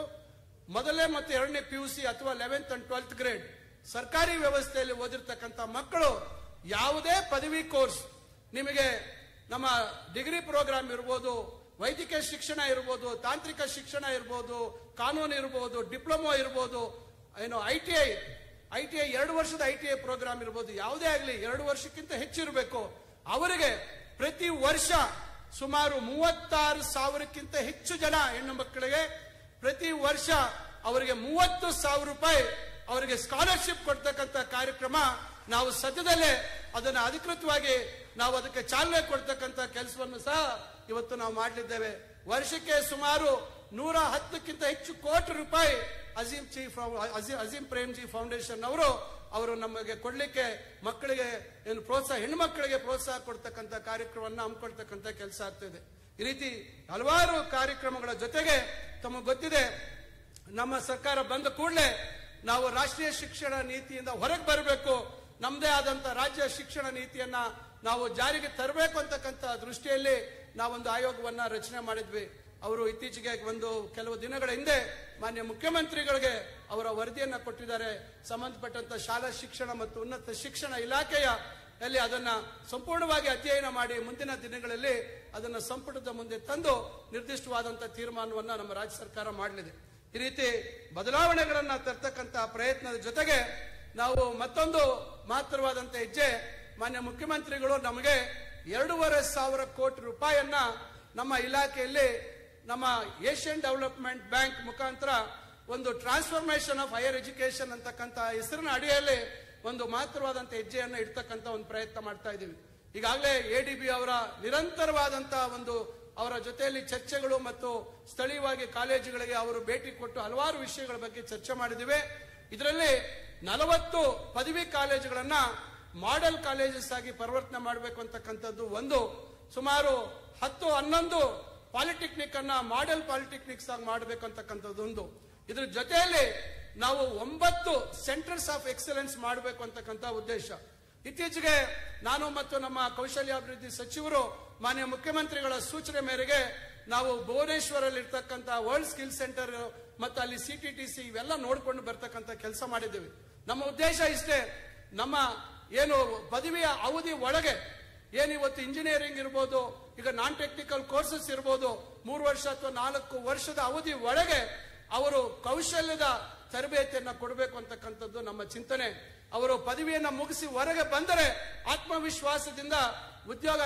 ಮೊದಲನೇ ಮತ್ತು 2ನೇ PUC ಅಥವಾ 11th and 12th ಗ್ರೇಡ್ ಸರ್ಕಾರಿ ವ್ಯವಸ್ಥೆಯಲ್ಲಿ ಓದಿರ್ತಕ್ಕಂಥ ಮಕ್ಕಳು ಯಾವುದೇ ಪದವಿ ಕೋರ್ಸ್, ನಿಮಗೆ ನಮ್ಮ ಡಿಗ್ರಿ ಪ್ರೋಗ್ರಾಮ್ ಇರ್ಬೋದು, ವೈದ್ಯಕೀಯ ಶಿಕ್ಷಣ ಇರ್ಬೋದು, ತಾಂತ್ರಿಕ ಶಿಕ್ಷಣ ಇರ್ಬೋದು, ಕಾನೂನು ಇರ್ಬೋದು, ಡಿಪ್ಲೊಮಾ ಇರ್ಬೋದು, ITI 2 ವರ್ಷದ ITI ಪ್ರೋಗ್ರಾಮ್ ಇರ್ಬೋದು, ಯಾವುದೇ ಆಗಲಿ 2 ವರ್ಷಕ್ಕಿಂತ ಹೆಚ್ಚಿರಬೇಕು. ಅವರಿಗೆ ಪ್ರತಿ ವರ್ಷ ಸುಮಾರು 36,000ಕ್ಕಿಂತ ಹೆಚ್ಚು ಜನ ಹೆಣ್ಣು ಮಕ್ಕಳಿಗೆ ಪ್ರತಿ ವರ್ಷ ಅವರಿಗೆ 30,000 ರೂಪಾಯಿ ಅವರಿಗೆ ಸ್ಕಾಲರ್ಶಿಪ್ ಕೊಡ್ತಕ್ಕಂಥ ಕಾರ್ಯಕ್ರಮ ನಾವು ಸದ್ಯದಲ್ಲೇ ಅದನ್ನ ಅಧಿಕೃತವಾಗಿ ನಾವು ಅದಕ್ಕೆ ಚಾಲನೆ ಕೊಡ್ತಕ್ಕಂಥ ಕೆಲಸವನ್ನು ಸಹ ಇವತ್ತು ನಾವು ಮಾಡಲಿದ್ದೇವೆ. ವರ್ಷಕ್ಕೆ ಸುಮಾರು 110ಕ್ಕಿಂತ ಹೆಚ್ಚು ಕೋಟಿ ರೂಪಾಯಿ ಅಜೀಂ ಪ್ರೇಮ್ಜಿ ಫೌಂಡೇಶನ್ ಅವರು ನಮಗೆ ಕೊಡ್ಲಿಕ್ಕೆ ಮಕ್ಕಳಿಗೆ ಏನು ಪ್ರೋತ್ಸಾಹ, ಹೆಣ್ಮಕ್ಕಳಿಗೆ ಪ್ರೋತ್ಸಾಹ ಕೊಡ್ತಕ್ಕಂಥ ಕಾರ್ಯಕ್ರಮವನ್ನು ಹಮ್ಮಿಕೊಳ್ತಕ್ಕಂಥ ಕೆಲಸ ಆಗ್ತಿದೆ. ಈ ರೀತಿ ಹಲವಾರು ಕಾರ್ಯಕ್ರಮಗಳ ಜೊತೆಗೆ ತಮಗೆ ಗೊತ್ತಿದೆ, ನಮ್ಮ ಸರ್ಕಾರ ಬಂದ ಕೂಡಲೇ ನಾವು ರಾಷ್ಟ್ರೀಯ ಶಿಕ್ಷಣ ನೀತಿಯಿಂದ ಹೊರಗೆ ಬರಬೇಕು, ನಮ್ಮದೇ ಆದಂತ ರಾಜ್ಯ ಶಿಕ್ಷಣ ನೀತಿಯನ್ನ ನಾವು ಜಾರಿಗೆ ತರಬೇಕು ಅಂತಕ್ಕಂಥ ದೃಷ್ಟಿಯಲ್ಲಿ ನಾವೊಂದು ಆಯೋಗವನ್ನ ರಚನೆ ಮಾಡಿದ್ವಿ. ಅವರು ಇತ್ತೀಚೆಗೆ ಕೆಲವು ದಿನಗಳ ಹಿಂದೆ ಮಾನ್ಯ ಮುಖ್ಯಮಂತ್ರಿಗಳಿಗೆ ಅವರ ವರದಿಯನ್ನ ಕೊಟ್ಟಿದ್ದಾರೆ. ಸಂಬಂಧಪಟ್ಟಂತ ಶಾಲಾ ಶಿಕ್ಷಣ ಮತ್ತು ಉನ್ನತ ಶಿಕ್ಷಣ ಇಲಾಖೆಯಲ್ಲಿ ಅದನ್ನ ಸಂಪೂರ್ಣವಾಗಿ ಅಧ್ಯಯನ ಮಾಡಿ ಮುಂದಿನ ದಿನಗಳಲ್ಲಿ ಅದನ್ನ ಸಂಪುಟದ ಮುಂದೆ ತಂದು ನಿರ್ದಿಷ್ಟವಾದಂತಹ ತೀರ್ಮಾನವನ್ನ ನಮ್ಮ ರಾಜ್ಯ ಸರ್ಕಾರ ಮಾಡಲಿದೆ. ಈ ರೀತಿ ಬದಲಾವಣೆಗಳನ್ನ ತರ್ತಕ್ಕಂಥ ಪ್ರಯತ್ನದ ಜೊತೆಗೆ ನಾವು ಮತ್ತೊಂದು ಮಹತ್ತರವಾದಂತ ಹೆಜ್ಜೆ, ಮಾನ್ಯ ಮುಖ್ಯಮಂತ್ರಿಗಳು ನಮಗೆ 2,500 ಕೋಟಿ ರೂಪಾಯಿಯನ್ನ ನಮ್ಮ ಇಲಾಖೆಯಲ್ಲಿ ನಮ್ಮ ಏಷ್ಯನ್ ಡೆವಲಪ್ಮೆಂಟ್ ಬ್ಯಾಂಕ್ ಮುಖಾಂತರ ಒಂದು ಟ್ರಾನ್ಸ್ಫಾರ್ಮೇಶನ್ ಆಫ್ ಹೈಯರ್ ಎಜುಕೇಶನ್ ಅಂತಕ್ಕಂಥ ಹೆಸರಿನ ಅಡಿಯಲ್ಲಿ ಒಂದು ಮಹತ್ತರವಾದಂತ ಹೆಜ್ಜೆಯನ್ನು ಇಡ್ತಕ್ಕಂಥ ಒಂದು ಪ್ರಯತ್ನ ಮಾಡ್ತಾ ಇದ್ದೀವಿ. ಈಗಾಗಲೇ ADB ಅವರ ನಿರಂತರವಾದಂತಹ ಅವರ ಜೊತೆಯಲ್ಲಿ ಚರ್ಚೆಗಳು ಮತ್ತು ಸ್ಥಳೀಯವಾಗಿ ಕಾಲೇಜುಗಳಿಗೆ ಅವರು ಭೇಟಿ ಕೊಟ್ಟು ಹಲವಾರು ವಿಷಯಗಳ ಬಗ್ಗೆ ಚರ್ಚೆ ಮಾಡಿದಿವೆ. ಇದರಲ್ಲಿ 40 ಪದವಿ ಕಾಲೇಜುಗಳನ್ನ ಮಾಡೆಲ್ ಕಾಲೇಜಸ್ ಆಗಿ ಪರಿವರ್ತನೆ ಮಾಡಬೇಕು ಅಂತಕ್ಕಂಥದ್ದು ಒಂದು, ಸುಮಾರು 10-11 ಪಾಲಿಟೆಕ್ನಿಕ್ ಅನ್ನ ಮಾಡೆಲ್ ಪಾಲಿಟೆಕ್ನಿಕ್ಸ್ ಆಗಿ ಮಾಡಬೇಕು ಅಂತಕ್ಕಂಥದ್ದು ಒಂದು. ಇದ್ರ ಜೊತೆಯಲ್ಲಿ ನಾವು 9 ಸೆಂಟರ್ಸ್ ಆಫ್ ಎಕ್ಸಲೆನ್ಸ್ ಮಾಡಬೇಕು ಅಂತಕ್ಕಂಥ ಉದ್ದೇಶ. ಇತ್ತೀಚೆಗೆ ನಾನು ಮತ್ತು ನಮ್ಮ ಕೌಶಲ್ಯಾಭಿವೃದ್ಧಿ ಸಚಿವರು ಮಾನ್ಯ ಮುಖ್ಯಮಂತ್ರಿಗಳ ಸೂಚನೆ ಮೇರೆಗೆ ನಾವು ಭುವನೇಶ್ವರಲ್ಲಿ ಇರ್ತಕ್ಕಂಥ ವರ್ಲ್ಡ್ ಸ್ಕಿಲ್ ಸೆಂಟರ್ ಮತ್ತು ಅಲ್ಲಿ CTTC ಇವೆಲ್ಲ ನೋಡ್ಕೊಂಡು ಬರ್ತಕ್ಕಂಥ ಕೆಲಸ ಮಾಡಿದ್ದೇವೆ. ನಮ್ಮ ಉದ್ದೇಶ ಇಷ್ಟೇ, ನಮ್ಮ ಏನು ಪದವಿಯ ಅವಧಿ ಒಳಗೆ ಏನಿವತ್ತು ಇಂಜಿನಿಯರಿಂಗ್ ಇರ್ಬೋದು, ಈಗ ನಾನ್ ಟೆಕ್ನಿಕಲ್ ಕೋರ್ಸಸ್ ಇರ್ಬೋದು, 3 ವರ್ಷ ಅಥವಾ 4 ವರ್ಷದ ಅವಧಿ ಒಳಗೆ ಅವರು ಕೌಶಲ್ಯದ ತರಬೇತಿಯನ್ನ ಕೊಡಬೇಕು ಅಂತಕ್ಕಂಥದ್ದು ನಮ್ಮ ಚಿಂತನೆ. ಅವರು ಪದವಿಯನ್ನ ಮುಗಿಸಿ ಹೊರಗೆ ಬಂದರೆ ಆತ್ಮವಿಶ್ವಾಸದಿಂದ ಉದ್ಯೋಗ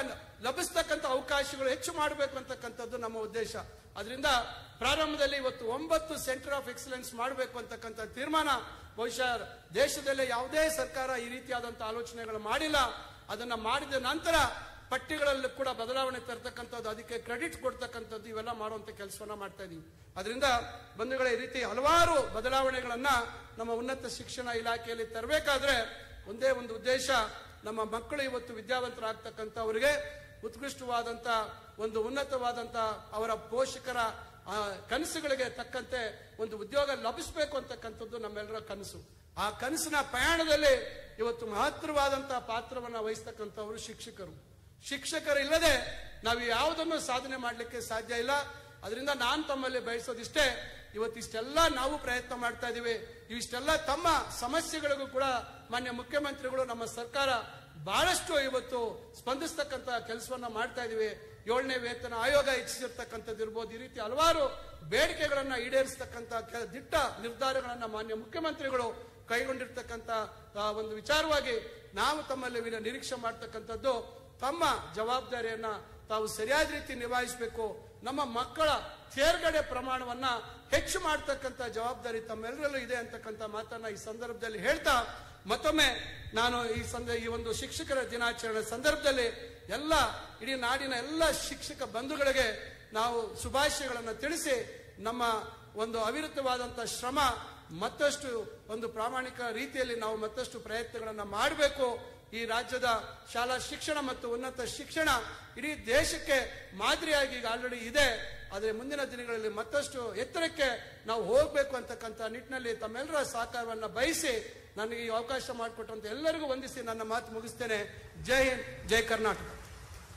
ಲಭಿಸ್ತಕ್ಕಂಥ ಅವಕಾಶಗಳು ಹೆಚ್ಚು ಮಾಡಬೇಕು ಅಂತಕ್ಕಂಥದ್ದು ನಮ್ಮ ಉದ್ದೇಶ. ಅದರಿಂದ ಪ್ರಾರಂಭದಲ್ಲಿ ಇವತ್ತು 9 ಸೆಂಟರ್ ಆಫ್ ಎಕ್ಸಲೆನ್ಸ್ ಮಾಡಬೇಕು ಅಂತಕ್ಕಂಥ ತೀರ್ಮಾನ ಬಹುಶಃ ದೇಶದಲ್ಲೇ ಯಾವುದೇ ಸರ್ಕಾರ ಈ ರೀತಿಯಾದಂತಹ ಆಲೋಚನೆಗಳು ಮಾಡಿಲ್ಲ. ಅದನ್ನ ಮಾಡಿದ ನಂತರ ಪಟ್ಟಿಗಳಲ್ಲಿ ಕೂಡ ಬದಲಾವಣೆ ತರ್ತಕ್ಕಂಥದ್ದು, ಅದಕ್ಕೆ ಕ್ರೆಡಿಟ್ ಕೊಡ್ತಕ್ಕಂಥದ್ದು, ಇವೆಲ್ಲ ಮಾಡುವಂತ ಕೆಲಸವನ್ನ ಮಾಡ್ತಾ ಇದೀವಿ. ಅದರಿಂದ ಬಂಧುಗಳ ಈ ರೀತಿ ಹಲವಾರು ಬದಲಾವಣೆಗಳನ್ನ ನಮ್ಮ ಉನ್ನತ ಶಿಕ್ಷಣ ಇಲಾಖೆಯಲ್ಲಿ ತರಬೇಕಾದ್ರೆ ಒಂದೇ ಒಂದು ಉದ್ದೇಶ, ನಮ್ಮ ಮಕ್ಕಳು ಇವತ್ತು ವಿದ್ಯಾವಂತರಾಗ್ತಕ್ಕಂಥವರಿಗೆ ಉತ್ಕೃಷ್ಟವಾದಂತ ಒಂದು ಉನ್ನತವಾದಂತ ಅವರ ಪೋಷಕರ ಕನಸುಗಳಿಗೆ ತಕ್ಕಂತೆ ಒಂದು ಉದ್ಯೋಗ ಲಭಿಸಬೇಕು ಅಂತಕ್ಕಂಥದ್ದು ನಮ್ಮೆಲ್ಲರ ಕನಸು. ಆ ಕನಸಿನ ಪ್ರಯಾಣದಲ್ಲಿ ಇವತ್ತು ಮಹತ್ತರವಾದಂತಹ ಪಾತ್ರವನ್ನ ವಹಿಸ್ತಕ್ಕಂಥವರು ಶಿಕ್ಷಕರು ಇಲ್ಲದೆ ನಾವು ಯಾವುದನ್ನು ಸಾಧನೆ ಮಾಡಲಿಕ್ಕೆ ಸಾಧ್ಯ ಇಲ್ಲ. ಅದರಿಂದ ನಾನು ತಮ್ಮಲ್ಲಿ ಬಯಸೋದಿಷ್ಟೇ, ಇವತ್ತಿಷ್ಟೆಲ್ಲ ನಾವು ಪ್ರಯತ್ನ ಮಾಡ್ತಾ ಇದೀವಿ, ಇಷ್ಟೆಲ್ಲ ತಮ್ಮ ಸಮಸ್ಯೆಗಳಿಗೂ ಕೂಡ ಮಾನ್ಯ ಮುಖ್ಯಮಂತ್ರಿಗಳು, ನಮ್ಮ ಸರ್ಕಾರ ಬಹಳಷ್ಟು ಇವತ್ತು ಸ್ಪಂದಿಸ್ತಕ್ಕಂಥ ಕೆಲಸವನ್ನ ಮಾಡ್ತಾ ಇದೀವಿ. 7ನೇ ವೇತನ ಆಯೋಗ ಹೆಚ್ಚಿಸಿರ್ತಕ್ಕಂಥದ್ದು ಇರ್ಬೋದು, ಈ ರೀತಿ ಹಲವಾರು ಬೇಡಿಕೆಗಳನ್ನ ಈಡೇರಿಸತಕ್ಕಂಥ ದಿಟ್ಟ ನಿರ್ಧಾರಗಳನ್ನ ಮಾನ್ಯ ಮುಖ್ಯಮಂತ್ರಿಗಳು ಕೈಗೊಂಡಿರ್ತಕ್ಕಂಥ ಒಂದು ವಿಚಾರವಾಗಿ ನಾವು ತಮ್ಮಲ್ಲಿ ನಿರೀಕ್ಷೆ ಮಾಡ್ತಕ್ಕಂಥದ್ದು, ತಮ್ಮ ಜವಾಬ್ದಾರಿಯನ್ನ ತಾವು ಸರಿಯಾದ ರೀತಿ ನಿಭಾಯಿಸಬೇಕು. ನಮ್ಮ ಮಕ್ಕಳ ತೇರ್ಗಡೆ ಪ್ರಮಾಣವನ್ನ ಹೆಚ್ಚು ಮಾಡತಕ್ಕಂಥ ಜವಾಬ್ದಾರಿ ತಮ್ಮೆಲ್ಲರಲ್ಲೂ ಇದೆ ಅಂತಕ್ಕಂಥ ಮಾತನ್ನ ಈ ಸಂದರ್ಭದಲ್ಲಿ ಹೇಳ್ತಾ, ಮತ್ತೊಮ್ಮೆ ನಾನು ಈ ಒಂದು ಶಿಕ್ಷಕರ ದಿನಾಚರಣೆ ಸಂದರ್ಭದಲ್ಲಿ ಇಡೀ ನಾಡಿನ ಎಲ್ಲ ಶಿಕ್ಷಕ ಬಂಧುಗಳಿಗೆ ನಾವು ಶುಭಾಶಯಗಳನ್ನು ತಿಳಿಸಿ, ನಮ್ಮ ಒಂದು ಅವಿರತವಾದಂತಹ ಶ್ರಮ ಮತ್ತಷ್ಟು ಒಂದು ಪ್ರಾಮಾಣಿಕ ರೀತಿಯಲ್ಲಿ ನಾವು ಮತ್ತಷ್ಟು ಪ್ರಯತ್ನಗಳನ್ನ ಮಾಡಬೇಕು. ಈ ರಾಜ್ಯದ ಶಾಲಾ ಶಿಕ್ಷಣ ಮತ್ತು ಉನ್ನತ ಶಿಕ್ಷಣ ಇಡೀ ದೇಶಕ್ಕೆ ಮಾದರಿಯಾಗಿ ಈಗ ಆಲ್ರೆಡಿ ಇದೆ. ಆದರೆ ಮುಂದಿನ ದಿನಗಳಲ್ಲಿ ಮತ್ತಷ್ಟು ಎತ್ತರಕ್ಕೆ ನಾವು ಹೋಗಬೇಕು ಅಂತಕ್ಕಂಥ ನಿಟ್ಟಿನಲ್ಲಿ ತಮ್ಮೆಲ್ಲರ ಸಹಕಾರವನ್ನ ಬಯಸಿ ನನಗೆ ಈ ಅವಕಾಶ ಮಾಡಿಕೊಟ್ಟಂತ ಎಲ್ಲರಿಗೂ ವಂದಿಸಿ ನನ್ನ ಮಾತು ಮುಗಿಸ್ತೇನೆ. ಜೈ ಹಿಂದ್, ಜೈ ಕರ್ನಾಟಕ.